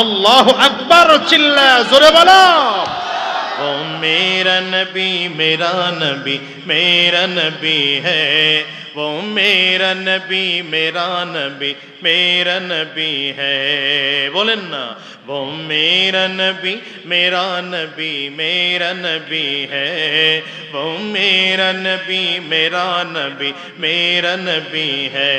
আল্লাহু আকবার, চিল্লায়া জোরে বলো। वो मेरा नबी मेरा नबी मेरा नबी है, वो मेरा नबी मेरा नबी मेरा नबी है, बोलें ना। वो मेरा नबी मेरा नबी मेरा नबी है, वो मेरा नबी मेरा नबी मेरा नबी है,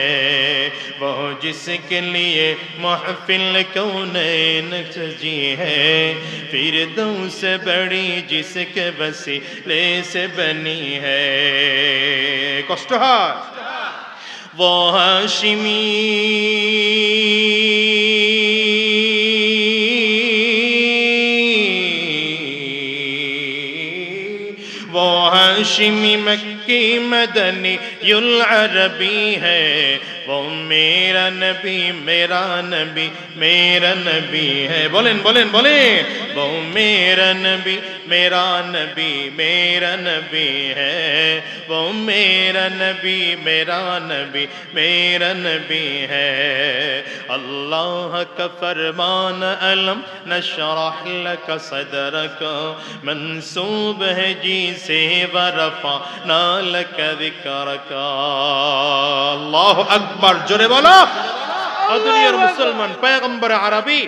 वो जिसके लिए महफिल कौनैन सजी है, फिरदौस बड़ी जिसके वसीले से बनी है। कष्ट है वो हाशिमी वो हाशिमी मक्की मदनी युल अरबी है, वो मेरा नबी मेरा नबी मेरा नबी है, बोलें बोलें बोलें। वो मेरा नबी मेरा नबी मेरा नबी है, वो मेरा नबी मेरा नबी मेरा नबी है। अल्लाह का फरमान अलम नशरह लक सदरक मंसूब है जी से वरफअना लक ज़िक्रक। अल्लाहु अकबर, जोरे बोलो। दुनियार मुसलमान पैगम्बर আরবি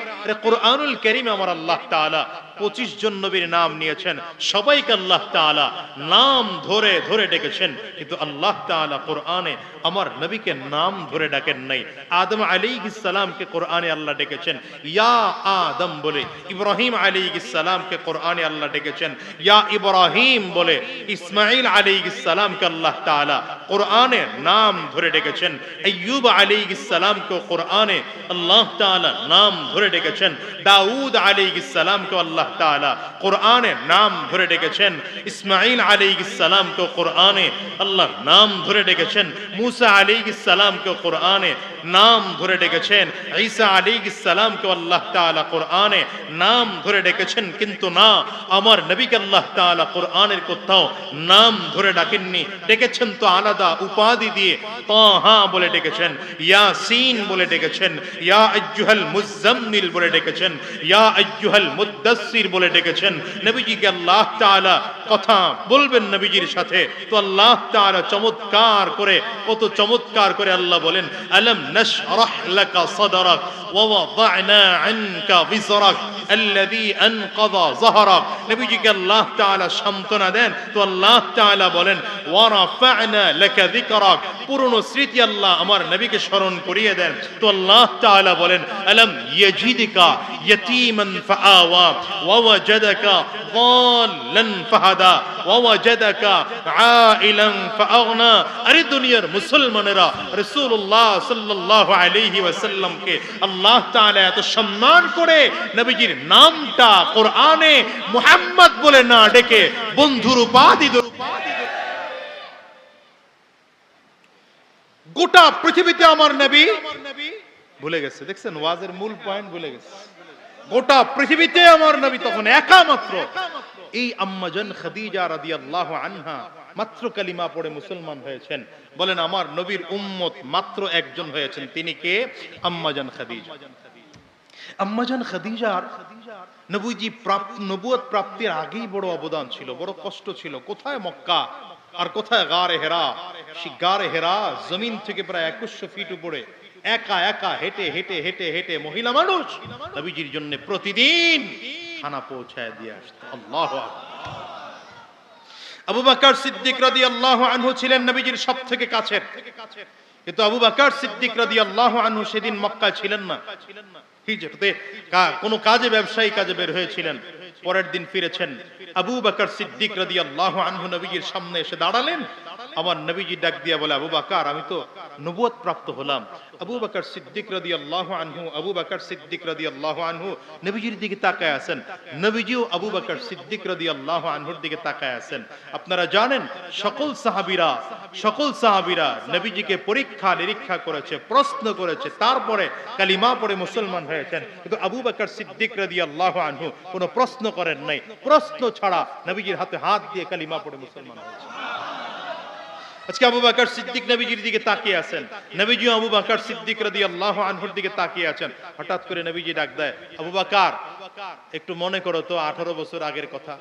কুরআনুল কারীমে আমার আল্লাহ তাআলা 25 জন নবীর নাম নিয়েছেন, সবাইকে আল্লাহ তাআলা নাম ধরে ধরে ডেকেছেন, কিন্তু আল্লাহ তাআলা কোরআনে আমার নবীকে নাম ধরে ডাকেন নাই। আদম আলাইহিস সালামকে কোরআনে আল্লাহ ডেকেছেন ইয়া আদম বলে, ইব্রাহিম আলাইহিস সালামকে কোরআনে আল্লাহ ডেকেছেন ইয়া ইব্রাহিম বলে, ইসমাঈল আলাইহিস সালামকে আল্লাহ তাআলা কোরআনে নাম ধরে ডেকেছেন, আইয়ুব আলাইহিস সালামকে কোরআনে আল্লাহ তাআলা নাম ধরে ডেকেছেন, দাউদ আলাইহিস সালামকে আল্লাহ তাআলা কোরআনে নাম ধরে ডেকেছেন, ইসমাঈল আলাইহিস সালামকে কোরআনে আল্লাহ নাম ধরে ডেকেছেন, মুসা আলাইহিস সালামকে কোরআনে নাম ধরে ডেকেছেন, ঈসা আলাইহিস সালামকে আল্লাহ তাআলা কোরআনে নাম ধরে ডেকেছেন, কিন্তু না, আমার নবীকে আল্লাহ তাআলা কোরআনের কোথাও নাম ধরে ডাকেননি। ডেকেছেন তো আলাদা উপাধি দিয়ে, তাহা বলে ডেকেছেন, ইয়াসিন বলে ডেকেছেন, ইয়া আইয়ুহাল মুজাম্মিল বলে ডেকেছেন, ইয়া আইয়ুহাল মুদ্দাসসির বলে ডেকেছেন। নবীজিকে আল্লাহ তাআলা কথা বলবেন নবীজির সাথে, তো আল্লাহ তাআলা চমৎকার করে, কত চমৎকার করে আল্লাহ বলেন আলম নাশরাহ লাকা সাদরাক ওয়া ওয়াদা'না আনকা বিজরাক আল্লাযী আনকাযা যাহরাক। নবীজিকে আল্লাহ তাআলা সান্তনা দেন, তো আল্লাহ তাআলা বলেন ওয়া রাফা'না লাকা যিকরাক, পুরনো স্মৃতি আল্লাহ আমার নবীকে স্মরণ করিয়ে দেন, তো আল্লাহ তাআলা বলেন আলম ইয়াজিদকা ইয়াতীমান ফাআওয়া ওয়া ওয়াজাদাকা দাল্লান ফাহাদা ওয়া ওয়াজাদাকা আইলান ফাআগনা। আরে দুনিয়ার মুসলমানেরা, রাসূলুল্লাহ সাল্লাল্লাহু আলাইহি ওয়াসাল্লামকে আল্লাহ তাআলা এত সম্মান করে নবীজির নামটা কোরআনে মুহাম্মদ বলে না ডেকে বন্ধুর উপাধি, গোটা পৃথিবীতে আমার নবী ভুলে গেছে। দেখছেন ওয়াজের মূল পয়েন্ট ভুলে গেছে। গোটা পৃথিবীতে আমার নবী তখন একা মাত্র এই আম্মাজান খাদিজা রাদিয়াল্লাহু আনহা মাত্র কালিমা পড়ে মুসলমান হয়েছেন। বলেন আমার নবীর উম্মত মাত্র একজন হয়েছেন, তিনি কে? আম্মাজান খাদিজা। আম্মাজান খাদিজার নবীজি নবুয়ত প্রাপ্তির আগেই বড় অবদান ছিল, বড় কষ্ট ছিল। কোথায় মক্কা আর কোথায় গারে হেরা। সেই গারে হেরা জমিন থেকে প্রায় 2100 ফিট উপরে একা একা হেঁটে হেঁটে হেঁটে হেঁটে মহিলা মানুষ নবীজির জন্য প্রতিদিন খানা পৌঁছায় দিয়ে আসতো। আল্লাহু আকবার। আবু বকর সিদ্দিক রাদিয়াল্লাহু আনহু ছিলেন নবীজির সবথেকে কাছের, কিন্তু আবু বকর সিদ্দিক রাদিয়াল্লাহু আনহু সেদিন মক্কায় ছিলেন না। হিজরতে কোন কাজে, ব্যবসায়ী কাজে বের হয়েছিলেন। পরের দিন ফিরেছেন। আবু বকর সিদ্দিক রাদিয়াল্লাহু আনহু নবীজির সামনে এসে দাঁড়ালেন। আমার নবীজি ডাক দিয়া বলে, আবু বকর, আমি তো নবুয়ত প্রাপ্ত হলাম। আবু বকর সিদ্দিক রাদিয়াল্লাহু আনহু, আবু বকর সিদ্দিক রাদিয়াল্লাহু আনহু নবীজির দিকে তাকায় আছেন। নবীজিও আবু বকর সিদ্দিক রাদিয়াল্লাহু আনহুর দিকে তাকায় আছেন। আপনারা জানেন সকল সাহাবীরা নবীজিকে পরীক্ষা নিরীক্ষা করেছে, প্রশ্ন করেছে, তারপরে কালিমা পড়ে মুসলমান হয়েছেন। কিন্তু আবু বকর সিদ্দিক রাদিয়াল্লাহু আনহু কোনো প্রশ্ন করেন নাই। প্রশ্ন ছাড়া নবীজির হাতে হাত দিয়ে কালিমা পড়ে মুসলমান হয়েছে। আজকে আবু বকর সিদ্দিক নবীজির দিকে তাকিয়ে আছেন, নবীজি আবু বকর সিদ্দিক রাদিয়াল্লাহু আনহুর দিকে তাকিয়ে আছেন। হঠাৎ করে নবীজি ডাক দেয়, আবু বকর একটু মনে করো তো 18 বছর আগের কথা।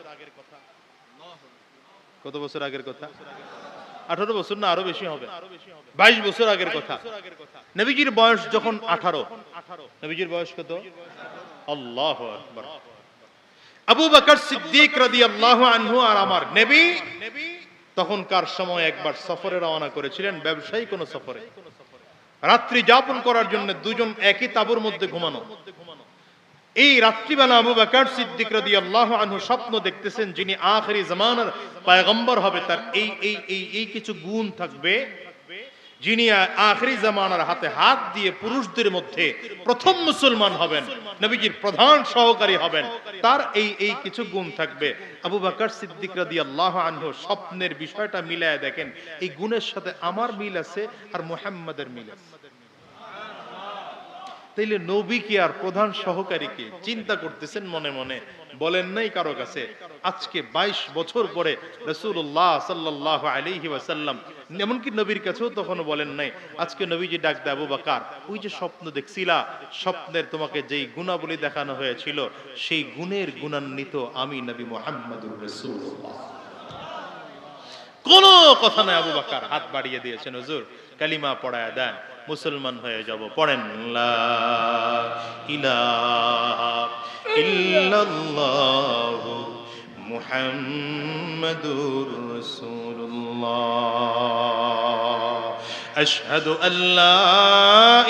কত বছর আগের কথা? 18 বছর না, আরো বেশি হবে, 22 বছর আগের কথা। নবীজির বয়স যখন 18, নবীজির বয়স কত? আল্লাহু আকবার। আবু বকর সিদ্দিক রাদিয়াল্লাহু আনহু আর আমার নবী তখনকার সময় একবার সফরে রওনা করেছিলেন, ব্যবসায়ী কোন সফরে, রাত্রি যাপন করার জন্য দুজন একই তাঁবুর মধ্যে ঘুমানো। এই রাত্রিবেলা আবু বকর সিদ্দিক রাদিয়াল্লাহু আনহু স্বপ্ন দেখতেছেন, যিনি আখিরি জামানার পয়গম্বর হবে তার এই কিছু গুণ থাকবে, যিনি আখিরি জামানার হাতে হাত দিয়ে পুরুষদের মধ্যে প্রথম মুসলমান হবেন, নবীজির প্রধান সহকারী হবেন, তার এই কিছু গুণ থাকবে। আবু বকর সিদ্দিক রাদিয়াল্লাহু আনহু স্বপ্নের বিষয়টা মিলায় দেখেন, এই গুণের সাথে আমার মিল আছে আর মুহাম্মাদের মিল আছে। তাইলে নবী কি আর প্রধান সহকারী কি? চিন্তা করতেছেন মনে মনে, বলেন নাই কারো কাছে। আজকে 22 বছর পরে রাসূলুল্লাহ সাল্লাল্লাহু আলাইহি ওয়াসাল্লাম এমনকি নবীর কাছেও তখনও বলেন নাই। আজকে নবীজি ডাক দেয়, আবু বকর ওই যে স্বপ্ন দেখছিলা, স্বপ্নের তোমাকে যেই গুণাবলী দেখানো হয়েছিল সেই গুণের গুণান্বিত আমি নবী মুহাম্মদুর রাসূলুল্লাহ। কোন কথা নাই, আবু বকর হাত বাড়িয়ে দিয়েছেন, হুজুর কালিমা পড়ায়া দেন, মুসলমান হয়ে যাব। পড়েন লা ইলাহা ইল্লাল্লাহু মুহাম্মাদুর রাসূলুল্লাহ, আশহাদু আল্লা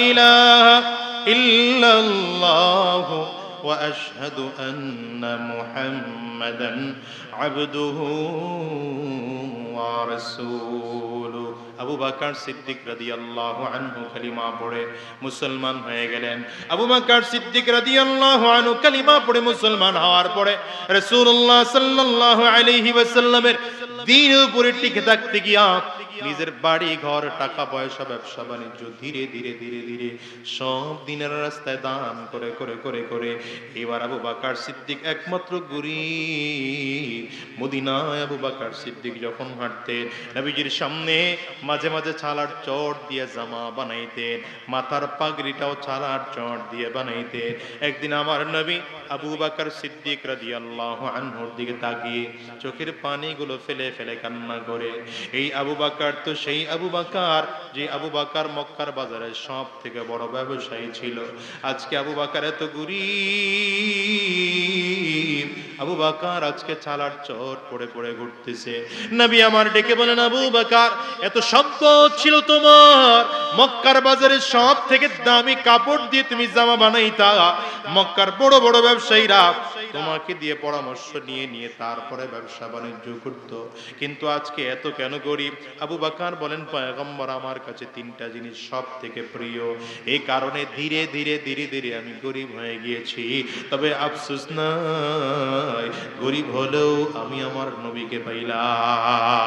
ইলাহা ইল্লাল্লাহু ওয়া আশহাদু আন্না মুহাম্মাদান আবদুহু ওয়া রাসূলুহু। আবু বকর সিদ্দিক রাদিয়াল্লাহু আনহু কালিমা পড়ে মুসলমান হয়ে গেলেন। আবু বকর সিদ্দিক রাদিয়াল্লাহু আনহু কালিমা পড়ে মুসলমান হওয়ার পরে রাসূলুল্লাহ সাল্লাল্লাহু আলাইহি ওয়াসাল্লামের দ্বীনের উপরে টিকে থাকতে গিয়া নিজের বাড়ি ঘর টাকা পয়সা ব্যবসা বাণিজ্য ধীরে ধীরে ধীরে ধীরে সব দিনের রাস্তায় দান করে করে করে করে এবার আবু বকর সিদ্দিক একমাত্র গরীব। মদিনায় আবু বকর সিদ্দিক যখন হাঁটতেন নবীজির সামনে মাঝে মাঝে ছালার চট দিয়ে জামা বানাইতেন, মাথার পাগড়িটাও ছালার চট দিয়ে বানাইতেন। একদিন আমার নবী আবু বকর সিদ্দিক রাদিয়াল্লাহু আনহুর দিকে তাকিয়ে চোখের পানিগুলো ফেলে ফেলে কান্না করে। এই আবু বকর তো সেই আবু বকর যে আবু বকর মক্কার বাজারে সব থেকে বড় ব্যবসায়ী ছিল। আজকে আবু বকর এত গরীব, আবু বকর আজকে ছালার চট পড়ে পড়ে ঘুরতেছে। নবী আমার ডেকে বলেন, আবু বকর এত সম্পদ ছিল তোমার, মক্কার বাজারে সব থেকে দামি কাপড় দিয়ে তুমি জামা বানাইতা, মক্কার বড় বড় ব্যবসায়ীরা তোমাকে দিয়ে পরামর্শ নিয়ে নিয়ে তারপরে ব্যবসা বাণিজ্য করত, কিন্তু আজকে এত কেন গরিব? আবু বকর বলেন, পয়গম্বর আমার কাছে তিনটা জিনিস সব থেকে প্রিয়, এই কারণে ধীরে ধীরে ধীরে ধীরে আমি গরিব হয়ে গিয়েছি। তবে আফসোস নাই, গরিব হলেও আমি আমার নবীকে পাইলাম।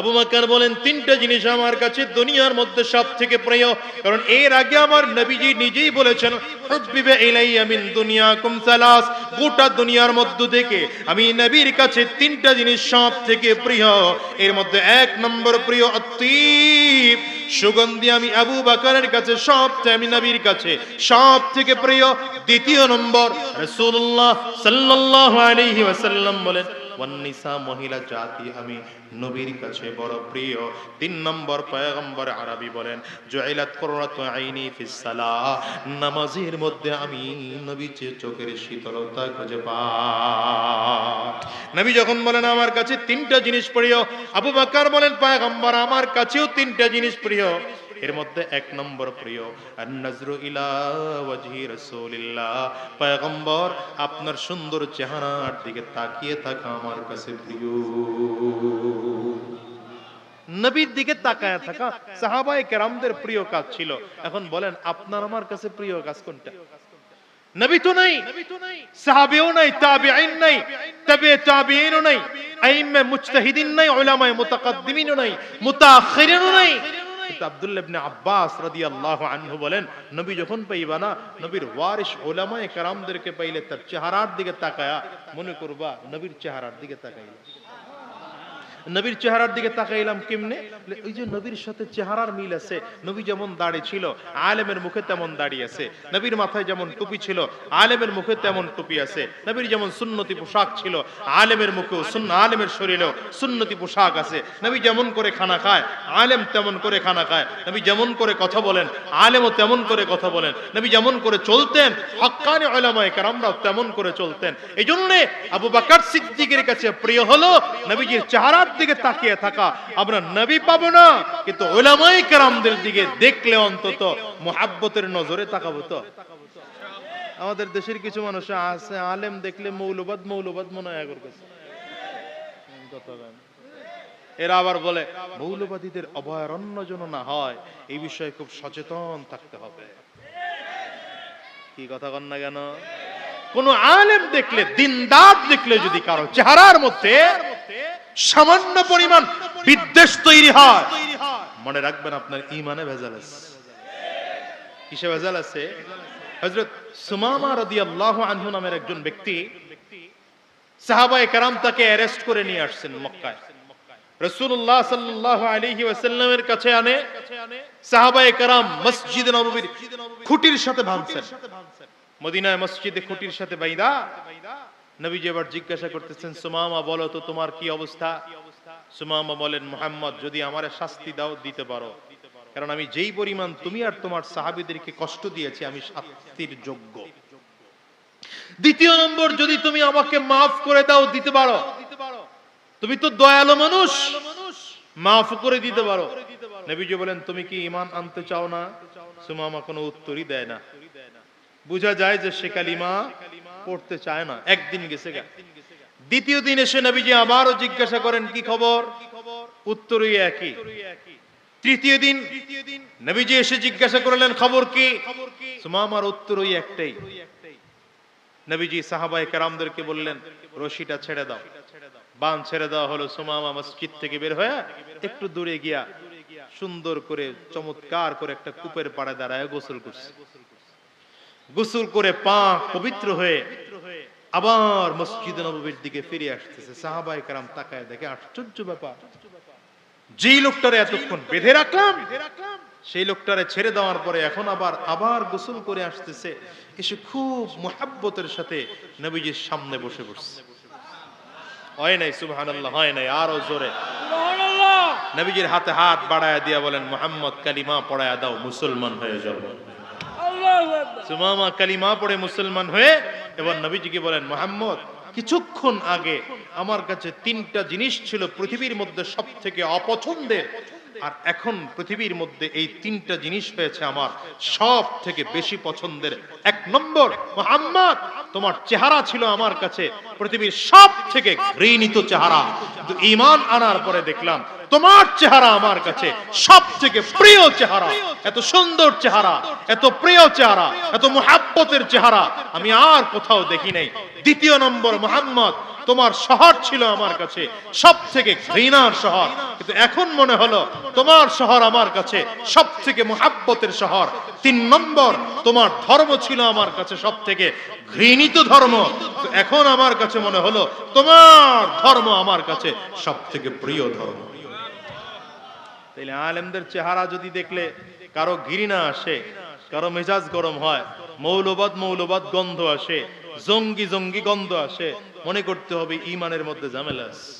আবু বকর বলেন, তিনটা জিনিস আমার কাছে দুনিয়ার মধ্যে সব থেকে প্রিয়, কারণ এর আগে আমার নবীজি নিজেই বলেছেন, হুব্বিবা ইলাইয়া মিন দুনিয়াকুম সালাস, গোটা দুনিয়ার মধ্য থেকে আমি নবীর কাছে তিনটা জিনিস সব থেকে প্রিয়। এর মধ্যে এক নম্বর প্রিয় আত্মীব, সুগন্ধি আমি আবু বকরের কাছে সবচেয়ে, আমি নবীর কাছে সব থেকে প্রিয়। দ্বিতীয় নম্বর রাসূলুল্লাহ সাল্লাল্লাহু আলাইহি ওয়াসাল্লাম বলেন, ওয়ান্নিসা, মহিলা জাতি আমি নবীর কাছে বড় প্রিয়। তিন নম্বর পয়গম্বর আরবি বলেন, জুইলাত কুররাতু আইনি ফিস সালাহ, নামাজের মধ্যে আমি নবীর চোখের শীতলতা খুঁজে পাই। নবী যখন বলেন আমার কাছে তিনটা জিনিস প্রিয়, আবু বকর বলেন পয়গম্বর আমার কাছেও তিনটা জিনিস প্রিয়। এর মধ্যে এক নম্বর প্রিয় আন-নাজরু ইলা ওয়াজহি রাসূলিল্লাহ, পয়গম্বর আপনার সুন্দর চেহারার দিকে তাকিয়ে থাকা আমার কাছে প্রিয়। নবীর দিকে তাকায় থাকা সাহাবায়ে কেরামদের প্রিয় কাজ ছিল। এখন বলেন আপনার আমার কাছে প্রিয় কাজ কোনটা? নবী তো নাই, সাহাবীও নাই, তাবিঈন নাই, তাবে তাবিঈনও নাই, আইম্মা মুজতাহিদিন নাই, উলামায়ে মুতাকাদ্দিমিনও নাই, মুতাআখিরিনও নাই। আব্দুল্লাহ ইবনে আব্বাস রাদিয়াল্লাহু আনহু বলেন, নবী যখন পাইবা না, নবীর ওয়ারিস উলামায়ে কেরামদেরকে পাইলে তার চেহারার দিকে তাকায়া মনে করবা নবীর চেহারার দিকে তাকাইলা। নবীর চেহারার দিকে তাকাইলাম কেমনে, ওই যে নবীর সাথে চেহারার মিল আছে। নবী যেমন দাড়ি ছিল, আলেমের মুখে তেমন দাড়ি আছে। নবীর মাথায় যেমন টুপি ছিল, আলেমের মুখে তেমন টুপি আছে। নবীর যেমন সুন্নতি পোশাক ছিল, আলেমের মুখেও আলেমের শরীরেও সুন্নতি পোশাক আছে। নবী যেমন করে খানা খায়, আলেম তেমন করে খানা খায়। নবী যেমন করে কথা বলেন, আলেমও তেমন করে কথা বলেন। নবী যেমন করে চলতেন, হক্কানি উলামায়ে কেরামরাও তেমন করে চলতেন। এই জন্য আবু বকর সিদ্দিকের কাছে প্রিয় হলো নবীজির চেহারার দিকে তাকিয়ে থাকা। আমরা নবী পাবো না, কিন্তু উলামায়ে কেরামদের দিকে দেখলে অন্তত মুহাব্বতের নজরে তাকাবো। তো আমাদের দেশের কিছু মানুষ আছে, আলেম দেখলে মৌলবাদ মৌলবাদ মনে হয় করতেছে। এরা আবার বলে মৌলবাদীদের অভয়ারণ্য যেন না হয়, এই বিষয়ে খুব সচেতন থাকতে হবে। কি কথা কন না কেন? কোন আলেম দেখলে, দিনদার দেখলে যদি কারো চেহারার মধ্যে সামান্য পরিমাণ বিদ্বেষ তৈরি হয়, মনে রাখবেন আপনার ঈমানে ভেজাল আছে। কিসে ভেজাল আছে? হযরত সুমামা রাদিয়াল্লাহু আনহু নামের একজন ব্যক্তি, সাহাবায়ে কেরাম তাকে অ্যারেস্ট করে নিয়ে আসছেন মক্কায়। রাসূলুল্লাহ সাল্লাল্লাহু আলাইহি ওয়াসাল্লামের কাছে আনে সাহাবায়ে কেরাম মসজিদে নববীর খুঁটির সাথে বাঁধছেন। মদিনায় মসজিদে খুঁটির সাথে বাইদা নবীজি এবার জিজ্ঞাসা করতেছেন, সুমামা বলো তো তোমার কি অবস্থা? সুমামা বলেন, মুহাম্মদ যদি আমারে শাস্তি দাও দিতে পারো, কারণ আমি যেই পরিমাণ তুমি আর তোমার সাহাবীদেরকে কষ্ট দিয়েছি আমি শাস্তির যোগ্য। দ্বিতীয় নম্বর, যদি তুমি আমাকে মাফ করে দাও দিতে পারো, তুমি তো দয়ালু মানুষ, মাফ করে দিতে পারো। নবীজি বলেন, তুমি কি ঈমান আনতে চাও না? সুমামা কোনো উত্তরই দেয় না। বুঝা যায় যে সে কালিমা পড়তে চায় না। একদিন গেছে গা, দ্বিতীয় দিন এসে নবীজি আবারও জিজ্ঞাসা করেন, কি খবর? উত্তরই একই। তৃতীয় দিন নবীজি এসে জিজ্ঞাসা করলেন, খবর কি? সুমামার উত্তরই একটাই। নবীজি সাহাবায়ে কেরামদেরকে বললেন, রশিটা ছেড়ে দাও। বান ছেড়ে দেওয়া হলো। সুমামা মসজিদ থেকে বের হয়ে একটু দূরে গিয়া সুন্দর করে চমৎকার করে একটা কূপের পাড়ে দাঁড়ায় গোসল করছে। গোসল করে পাক পবিত্র হয়ে আবার মসজিদে নববীর দিকে ফিরে আসতেছে। সাহাবায়ে কেরাম তাকায় দেখে, আশ্চর্য ব্যাপার, যেই লোকটারে এতক্ষণ বেঁধে রাখলাম সেই লোকটারে ছেড়ে দেওয়ার পরে এখন আবার গোসল করে আসতেছে, এসে খুব মুহাব্বতের সাথে নবীজির সামনে বসে পড়ছে। হয় নাই সুবহানাল্লাহ, হয় নাই, আরো জোরে সুবহানাল্লাহ। নবীজির হাতে হাত বাড়ায়া দিয়া বলেন, মুহাম্মদ কালিমা পড়ায়া দাও, মুসলমান হয়ে যাও। সুমামা কালিমা পড়ে মুসলমান হয়ে এবার নবীজিকে বলেন, মুহাম্মদ কিছুক্ষণ আগে আমার কাছে তিনটা জিনিস ছিল পৃথিবীর মধ্যে সবথেকে অপছন্দের, আর এখন পৃথিবীর মধ্যে এই তিনটা জিনিস হয়েছে আমার সব থেকে বেশি পছন্দের। এক নম্বর, মুহাম্মদ তোমার চেহারা ছিল আমার কাছে পৃথিবীর সব থেকে ঘৃণিত চেহারা, কিন্তু ঈমান আনার পরে দেখলাম তোমার চেহারা আমার কাছে সব থেকে প্রিয় চেহারা। এত সুন্দর চেহারা, এত প্রিয় চেহারা, এত মুহাব্বতের চেহারা আমি আর কোথাও দেখি নাই। দ্বিতীয় নম্বর, মুহাম্মদ তোমার শহর ছিল আমার কাছে সব থেকে ঘৃণার শহর, কিন্তু এখন মনে হলো তোমার শহর আমার কাছে সব থেকে মুহাব্বতের শহর। তিন নম্বর, তোমার ধর্ম ছিল আমার কাছে সব থেকে ঘৃণিত ধর্ম, এখন আমার কাছে মনে হলো তোমার ধর্ম আমার কাছে সব থেকে প্রিয় ধর্ম। তাইলে আলেমদের চেহারা যদি দেখলে কারো ঘৃণা আসে, কারো মেজাজ গরম হয়, মৌলবাদ গন্ধ আসে, জঙ্গি গন্ধ আসে, মনে করতে হবে ঈমানের মধ্যে ঝামেলা আছে।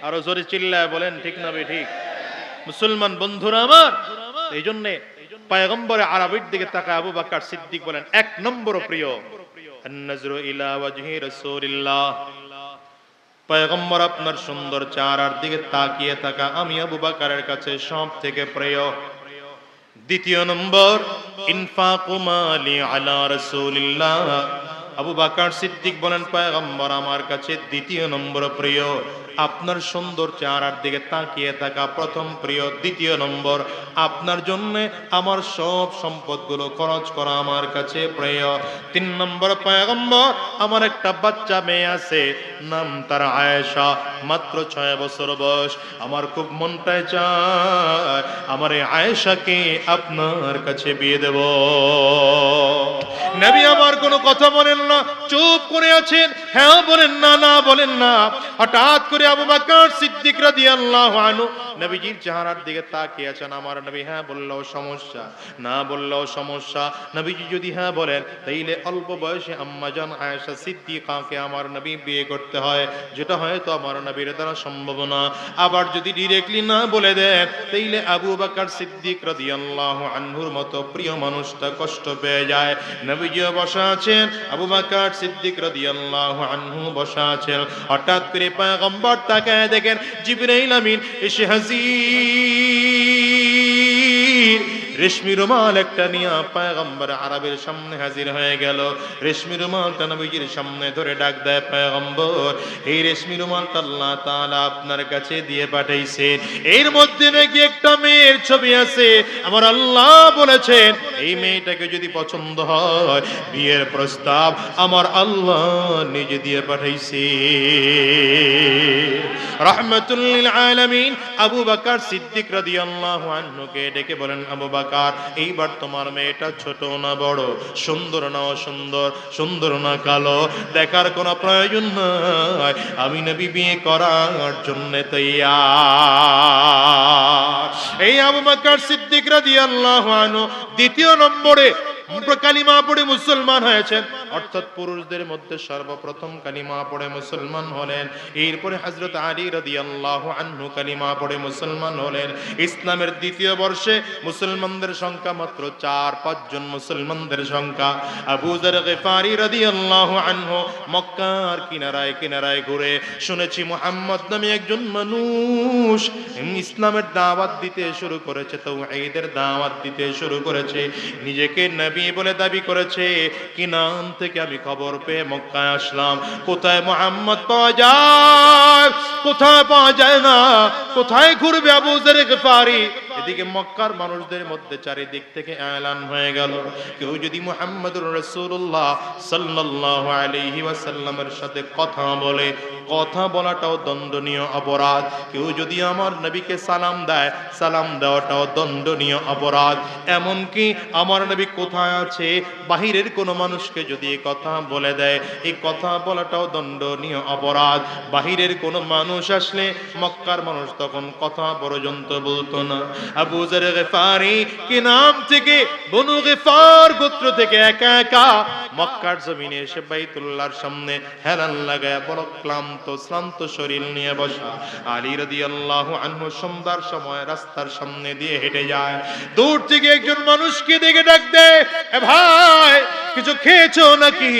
আরো জোরে চিল্লায় বলেন ঠিক না ঠিক? মুসলমান বন্ধুরা আমার, এই জন্য পয়গম্বরে আরবির দিকে তাকায় আবু বকর সিদ্দিক বলেন, এক নম্বর প্রিয় আন-নজরু ইলা ওয়াজহি রাসূলিল্লাহ, পয়গম্বর আপনার সুন্দর চেহারার দিকে তাকিয়ে থাকা আমি আবু বকরের কাছে সব থেকে প্রিয়। দ্বিতীয় নম্বর, ইনফাকু মালি আলা রাসূলিল্লাহ, আবু বকর সিদ্দিক বলেন পয়গম্বর আমার কাছে দ্বিতীয় নম্বর প্রিয়। আপনার সুন্দর চেহারার দিকে তাকিয়ে থাকা প্রথম প্রিয়। দ্বিতীয় নম্বর, আপনার জন্য আমার সব সম্পদগুলো খরচ করা আমার কাছে প্রিয়। তিন নম্বর, পয়গম্বর আমার একটা বাচ্চা মেয়ে আছে, নাম তার আয়েশা, মাত্র 6 বছর বয়স। আমার খুব মনটায় চায় আমার এই আয়েশাকে আপনার কাছে বিয়ে দেব। নবী আমার কোনো কথা বলেন না, চুপ করে আছেন, হ্যাঁ বলেন না, না বলেন না। হঠাৎ করে আবু বকর সিদ্দিক রাদিয়াল্লাহু আনহু নবীজির চেহারার দিকে তাকিয়ে আছেন। আমার নবী হ্যাঁ বললেও সমস্যা, না বললেও সমস্যা। নবীজি যদি হ্যাঁ বলেন তাইলে অল্প বয়সে আম্মাজান আয়েশা সিদ্দিকাকে আমার নবী বিয়ে করতে হয়, যেটা হয়তো আমার নবীর দ্বারা সম্ভব না। আবার যদি ডিরেক্টলি না বলে দেন তাইলে আবু বকর সিদ্দিক রাদিয়াল্লাহু আনহুর মতো প্রিয় মানুষটা কষ্ট পেয়ে যায়। নবীজিও বসা আছেন, আবু বকর সিদ্দিক রাদিয়াল্লাহু আনহু বসা আছেন। হঠাৎ করে পয়গম্বর তাকায় দেখেন জিবরাইল আমিন এসে হাজির। রেশমি রুমাল একটা নিয়ে পয়গম্বর আরবের সামনে হাজির হয়ে গেল। রেশমি রুমালটা নবীজির সামনে ধরে ডাক দেয়, পয়গম্বর এই রেশমি রুমালটা আল্লাহ তাআলা আপনার কাছে দিয়ে পাঠাইছেন, এর মধ্যে নাকি একটা মেয়ের ছবি আছে। আমার আল্লাহ বলেছেন এই মেয়েটাকে যদি পছন্দ হয় বিয়ের প্রস্তাব আমার আল্লাহ নিজে দিয়ে পাঠাইছে। রাহমাতুল লিল আলামিন আবু বকর সিদ্দিক রাদিয়াল্লাহু আনহুকে ডেকে বলেন, আবু বকর এইবার তোমার মেয়েটা ছোট না বড়, সুন্দর না অসুন্দর, সুন্দর না কালো, দেখার কোনো প্রয়োজন নাই, আমি নবী বিয়ে করার জন্য তৈয়ার। এই আবু বকর সিদ্দিক রাদিয়াল্লাহু আনহু দ্বিতীয় নম্বরে কালিমা পড়ে মুসলমান হয়েছেন, অর্থাৎ পুরুষদের মধ্যে সর্বপ্রথম কালিমা পড়ে মুসলমান হলেন। এরপরে হযরত আলী রাদিয়াল্লাহু আনহু কালিমা পড়ে মুসলমান হলেন। ইসলামের দ্বিতীয় বর্ষে মুসলমানদের সংখ্যা মাত্র 4-5 জন মুসলমানদের সংখ্যা। আবু যর গিফারি রাদিয়াল্লাহু আনহু মক্কার কিনারায় কিনারায় ঘুরে শুনেছি মুহাম্মদ নামে একজন মানুষ ইসলামের দাওয়াত দিতে শুরু করেছে, তাওহীদের দাওয়াত দিতে শুরু করেছে, নিজেকে নবী বলে দাবি করেছে। কি নাম থেকে আমি খবর পেয়ে মক্কায় আসলাম। কোথায় মুহাম্মদ পাওয়া যায়, কোথায় পাওয়া যায় না, কোথায় ঘুরবে আবু যর গিফারি। এদিকে মক্কার মানুষদের মধ্যে চারিদিক থেকে এলান হয়ে গেল, কেউ যদি মুহাম্মদুর রাসূলুল্লাহ সাল্লাল্লাহু আলাইহি ওয়াসাল্লামের সাথে কথা বলে, কথা বলাটাও দণ্ডনীয় অপরাধ। কেউ যদি আমার নবীকে সালাম দেয়, সালাম দেওয়াটাও দণ্ডনীয় অপরাধ। এমনকি আমার নবী কোথায় আছে বাহিরের কোনো মানুষকে যদি এই কথা বলে দেয়, এই কথা বলাটাও দণ্ডনীয় অপরাধ। বাহিরের কোনো মানুষ আসলে মক্কার মানুষ তখন কথা পর্যন্ত বলতো না। আবু যর গিফারি কি নাম থেকে বনু গিফার গোত্র থেকে একা একা মক্কার জমিনে এসে বাইতুল্লাহর সামনে হেলান লাগায় বড় শ্রান্ত শরীর নিয়ে বসা। আলী রাদিয়াল্লাহু আনহু সন্ধ্যার সময় রাস্তার সামনে দিয়ে হেঁটে যায়, দূর থেকে একজন মানুষকে দেখে ডাক দেয়, এ ভাই কিছু খেয়েছো নাকি?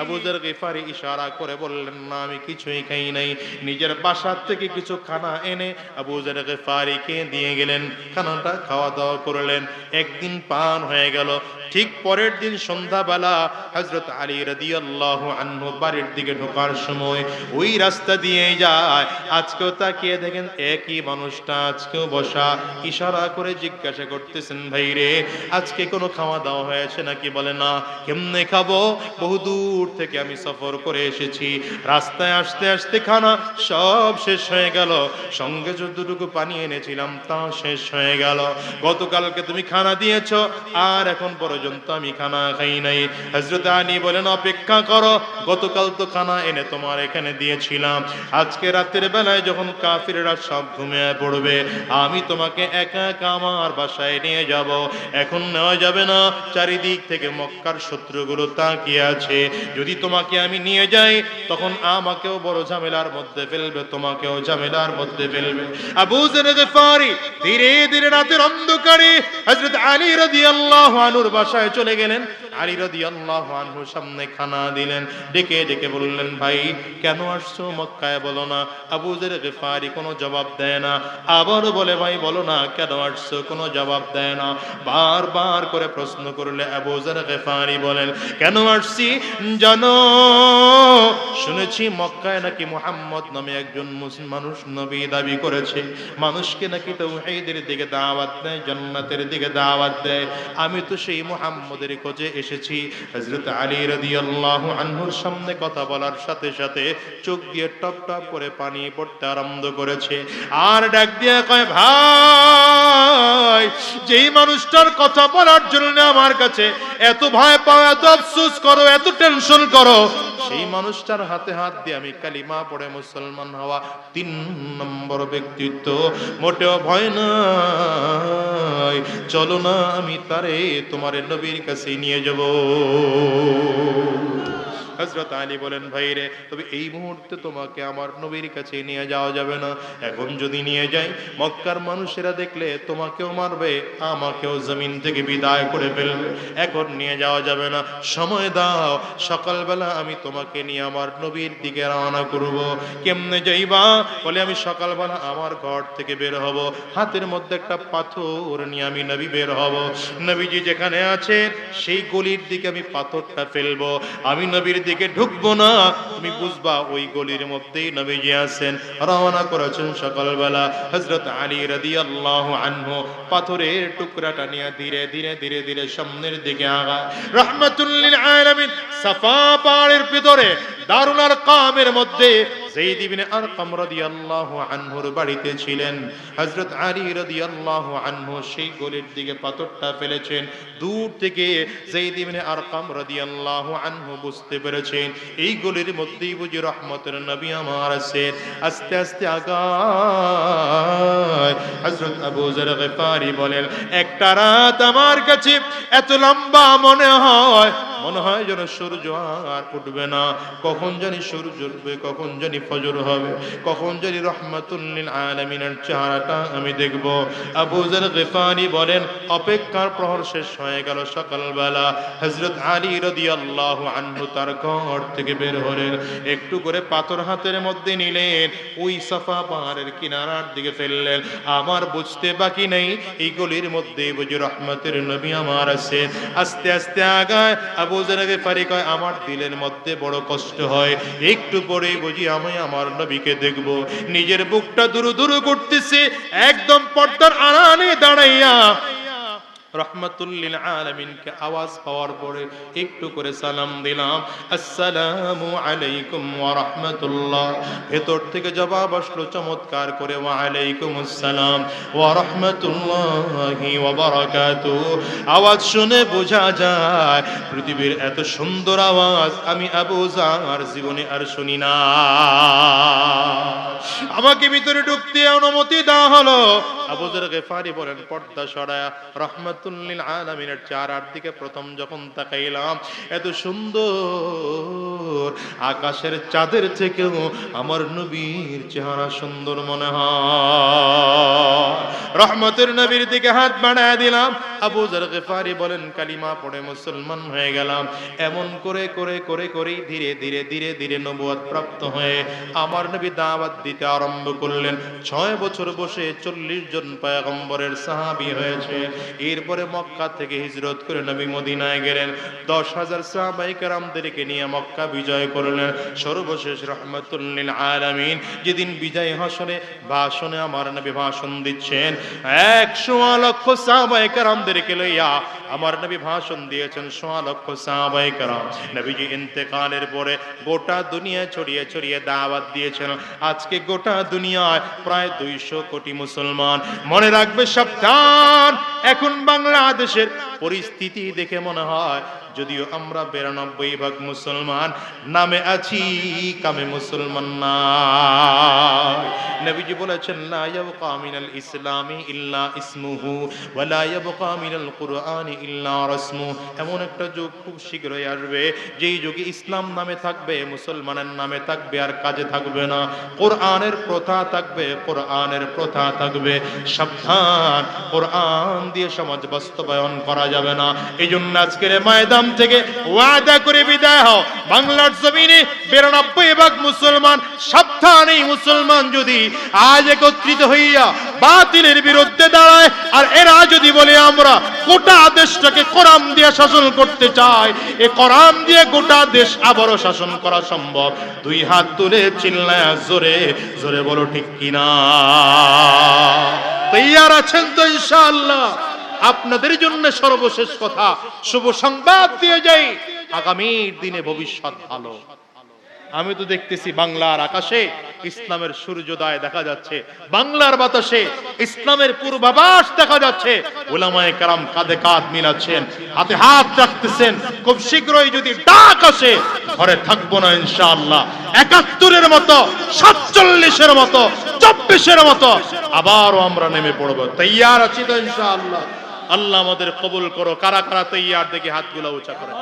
আবু যর গিফারি ইশারা করে বললেন, না আমি কিছুই খাই নাই। নিজের বাসা থেকে কিছু খানা এনে আবু যর গিফারিকে দিয়ে গেলেন, খানাটা খাওয়া দাওয়া করলেন। একদিন পান হয়ে গেল। ঠিক পরের দিন সন্ধ্যাবেলা হযরত আলী রাদিয়াল্লাহু আনহু বাড়ির দিকে ঢোকার সময় ওই রাস্তা দিয়ে যায়। আজকেও তাকিয়ে দেখেন একই মানুষটা আজকেও বসা, ইশারা করে জিজ্ঞাসা করতেছেন, ভাই রে আজকে কোনো খাওয়া দাওয়া হয়েছে নাকি? বলে না। কেমনে খাবো, বহুদূর থেকে আমি সফর করে এসেছি, রাস্তায় আসতে আসতে খানা সব শেষ হয়ে গেল, সঙ্গে যতটুকু পানি এনেছিলাম তা শেষ হয়ে গেল। গতকালকে তুমি খানা দিয়েছো, আর এখন পর্যন্ত আমি খানা খাই নাই। হযরত আলী বলেন, অপেক্ষা করো, গতকাল তো খানা এনে তোমার এখানে দিয়েছিলাম, আজকে রাতের বেলায় যখন কাফিররা সব ঘুমিয়ে পড়বে আমি তোমাকে একা একা আমার বাসায় নিয়ে যাব। এখন নেওয়া যাবে না, চারিদিক থেকে মক্কার শত্রুগুলো তাকিয়ে আছে, যদি তোমাকে আমি নিয়ে যাই তখন আমাকেও বড় ঝামেলার মধ্যে ফেলবে, তোমাকেও ঝামেলার মধ্যে ফেলবে। আবু যর গিফারি ধীরে ধীরে রাতের অন্ধকারে হযরত আলী রাদিয়াল্লাহু আনহুর বাসায় চলে গেলেন। আলী রাদিয়াল্লাহু আনহুর সামনে খানা দিলেন, ডেকে ডেকে বললেন, ভাই কেন আসছো মক্কায় বলো না? আবু যর গিফারি কোনো জবাব দেয় না। আবারও বলে, ভাই বলো না কেন আসছো? কোনো জবাব দেয় না। বারবার করে প্রশ্ন করলে আবু যর গিফারি বলেন, কেন আসছি জানো, শুনেছি মক্কায় নাকি মুহাম্মদ নামে একজন মুসলিম মানুষ নবী দাবি করেছে, মানুষকে নাকি তাওহীদের দিকে দাওয়াত দেয়, জান্নাতের দিকে দাওয়াত দেয়। আমি তো সেই মুহাম্মদের খোঁজে এসেছি। হযরত আলী রাদিয়াল্লাহু আনহুর সামনে কথা বলার সাথে সাথে চোখ দিয়ে টপ টপ করে পানি পড়তে আরম্ভ করেছে, আর ডাক দিয়ে কয়, ভাই, যেই মানুষটার কথা বলার জন্য আমার কাছে এত ভয় পাও, এত আফসোস করো, এত টেনশন করো, সেই মানুষটার হাতে হাত দিয়ে আমি কালিমা পড়ে মুসলমান হওয়া 3 নম্বর ব্যক্তিত্ব। মোটেও ভয় নাই, চলো না আমি তারে তোমার নবীর কাছে নিয়ে যাব। হযরত আলী বলেন, ভাই রে, তবে এই মুহূর্তে তোমাকে আমার নবীর কাছে নিয়ে যাওয়া যাবে না। এখন যদি নিয়ে যাই, মক্কার মানুষেরা দেখলে তোমাকেও মারবে, আমাকেও জমিন থেকে বিদায় করে ফেলবে। এখন নিয়ে যাওয়া যাবে না, সময় দাও, সকালবেলা আমি তোমাকে নিয়ে আমার নবীর দিকে রওনা করব। কেমনে যাইবা? বলে, আমি সকালবেলা আমার ঘর থেকে বের হব, হাতের মধ্যে একটা পাথর নিয়ে আমি নবী বের হব। নবীজি যেখানে আছেন সেই গলির দিকে আমি পাথরটা ফেলবো, আমি নবীর দিকে ঢুকবো না, তুমি বুঝবা ওই গলির মধ্যেই নবীজি আছেন। রওনা করেছেন সকালবেলা। হযরত আলী রাদিয়াল্লাহু আনহু পাথরের টুকরাটা নিয়ে ধীরে ধীরে ধীরে ধীরে সামনের দিকে আগায়। রাহমাতুল লিল আলামিন সাফা পাহাড়ের ভিতরে দারুল আরকামের মধ্যে যায়েদ ইবনে আরকাম রাদিয়াল্লাহু আনহুর বাড়িতে ছিলেন। হযরত আলী রাদিয়াল্লাহু আনহু সেই গলির দিকে পাথরটা ফেলেছেন। দূর থেকে যায়েদ ইবনে আরকাম রাদিয়াল্লাহু আনহু বুঝতে পেরেছেন এই গলির মধ্যেই বুঝি রহমতের নবী আমার আছেন। আস্তে আস্তে আগায়। হযরত আবু যর গফারি বলেন, একটা রাত আমার কাছে এত লম্বা মনে হয় যেন সূর্য আর উঠবে না, কখন জানি সূর্য উঠবে, কখন জানি ফজর হবে, কখন জানি রহমাতুল লিল আলামিনের চেহারাটা আমি দেখব। আবু যর গফারি বলেন, অপেক্ষার প্রহর শেষ হয়ে গেল। সকালবেলা হযরত আলী রাদিয়াল্লাহু আনহু তার ঘর থেকে বের হলেন, একটু করে পাথর হাতের মধ্যে নিলেন, ওই সাফা পাহাড়ের কিনারার দিকে ফেললেন। আমার বুঝতে বাকি নেই এই গলির মধ্যে বুঝি রহমতের নবী আমার আছেন। আস্তে আস্তে আগায়। আবু যর গফারি কয়, আমার দিলের মধ্যে বড় কষ্ট হয়, একটু পরে বুঝি আমি আমার নবীকে দেখব। নিজের বুকটা দুরু দুরু করতেছে, একদম পর্দার আড়ালে দাঁড়াইয়া রহমাতুল লিল আলামিনকে আওয়াজ পাওয়ার পরে একটু করে সালাম দিলাম, আসসালামু আলাইকুম ওয়া রাহমাতুল্লাহ। ভেতর থেকে জবাব আসলো চমৎকার করে, ওয়া আলাইকুম আসসালাম ওয়া রাহমাতুল্লাহি ওয়া বারাকাতুহু। আওয়াজ শুনে বোঝা যায় পৃথিবীর এত সুন্দর আওয়াজ আমি আবু যর জীবনে আর শুনি না। আমাকে ভিতরে ঢুকতে অনুমতি দেওয়া হলো। আবু যর গফারি বলেন, পর্দা সরায়া রহমাতুল লিল আলামিনের চেহারার দিকে প্রথম যখন তাকাইলাম, এত সুন্দর আকাশের চাঁদের থেকেও আমার নবীর চেহারা সুন্দর মনে হয়। রহমতের নবীর দিকে হাত বাড়ায় দিলাম। আবু যর গফারি বলেন, কালিমা পড়ে মুসলমান হয়ে গেলাম। এমন করে করে করে করে ধীরে ধীরে ধীরে ধীরে নবুয়ত প্রাপ্ত হয়ে আমার নবী দাওয়াত দিতে আরম্ভ করলেন। 6 বছর বসে 40 জন পয়গম্বরের সাহাবী হয়েছে। এরপরে মক্কা থেকে হিজরত করে নবী মদিনায় গেলেন। 10,000 সাহাবায়ে কেরামদেরকে নিয়ে মক্কা বিজয় করলেন। সর্বশেষ রহমাতুল লিল আলামিন যেদিন বিজয় ভাষণে আমার নবী ভাষণ দিচ্ছেন, 100 লক্ষ সাহাবায়ে কেরামদেরকে লইয়া আমার নবী ভাষণ দিয়েছেন। 100 লক্ষ সাহাবায়ে কেরাম নবীজি ইন্তেকালের পরে গোটা দুনিয়া ছড়িয়ে ছড়িয়ে দাওয়াত দিয়েছেন। আজকে গোটা দুনিয়ায় প্রায় 200 কোটি মুসলমান। মনে রাখবে, সাবধান, এখন বাংলাদেশের পরিস্থিতি দেখে মনে হয় যদিও আমরা 92% মুসলমান, নামে আছি, কামে মুসলমান না। নবীজি বলেছেন, লা ইয়াবকা মিনাল ইসলামি ইল্লা ইসমুহু ওয়া লা ইয়াবকা মিনাল কুরআনি ইল্লা রাসমুহু। এমন একটা যুগ খুব শীঘ্রই আসবে যেই যুগে ইসলাম নামে থাকবে, মুসলমানের নামে থাকবে, আর কাজে থাকবে না। কোরআনের প্রথা থাকবে, কোরআনের প্রথা থাকবে। সাবধান, কোরআন দিয়ে সমাজ বাস্তবায়ন করা যাবে না। এই জন্য আজকের ময়দান জাহান্নাম থেকে ওয়াদা করে বিদায় হও। বাংলার জমিনে 92% মুসলমান সাবধান, এই মুসলমান যদি আজ একত্রিত হইয়া বাতিলের বিরুদ্ধে দাঁড়ায় আর এরা যদি বলে আমরা গোটা দেশটাকে কোরআন দিয়ে শাসন করতে চাই, এই কোরআন দিয়ে গোটা দেশ আবারও শাসন করা সম্ভব। দুই হাত তুলে চিল্লায় জোরে জোরে বলো ঠিক কিনা? তৈয়ার আছেন তো ইনশাআল্লাহ? আপনাদের জন্য সর্বশেষ কথা, শুভ সংবাদ দিয়ে যাই, আগামীর দিনে ভবিষ্যৎ ভালো। আমি তো দেখতেছি বাংলার আকাশে ইসলামের সূর্যোদয় দেখা যাচ্ছে, বাংলার বাতাসে ইসলামের পূর্বাভাস দেখা যাচ্ছে। উলামায়ে কেরাম কাঁধে কাঁধ মিলাচ্ছেন, হাতে হাত রাখতেছেন। খুব শীঘ্রই যদি ডাক আসে ঘরে থাকবো না ইনশাআল্লাহ। ৭১-এর মতো, ৪৭-এর মতো, ২৪-এর মতো আবারও আমরা নেমে পড়বো। তৈয়ার আছি তো ইনশাআল্লাহ? আল্লাহ আমাদের কবুল করো। কারা কারা তৈয়ার দেখে হাতগুলো উঁচা করে।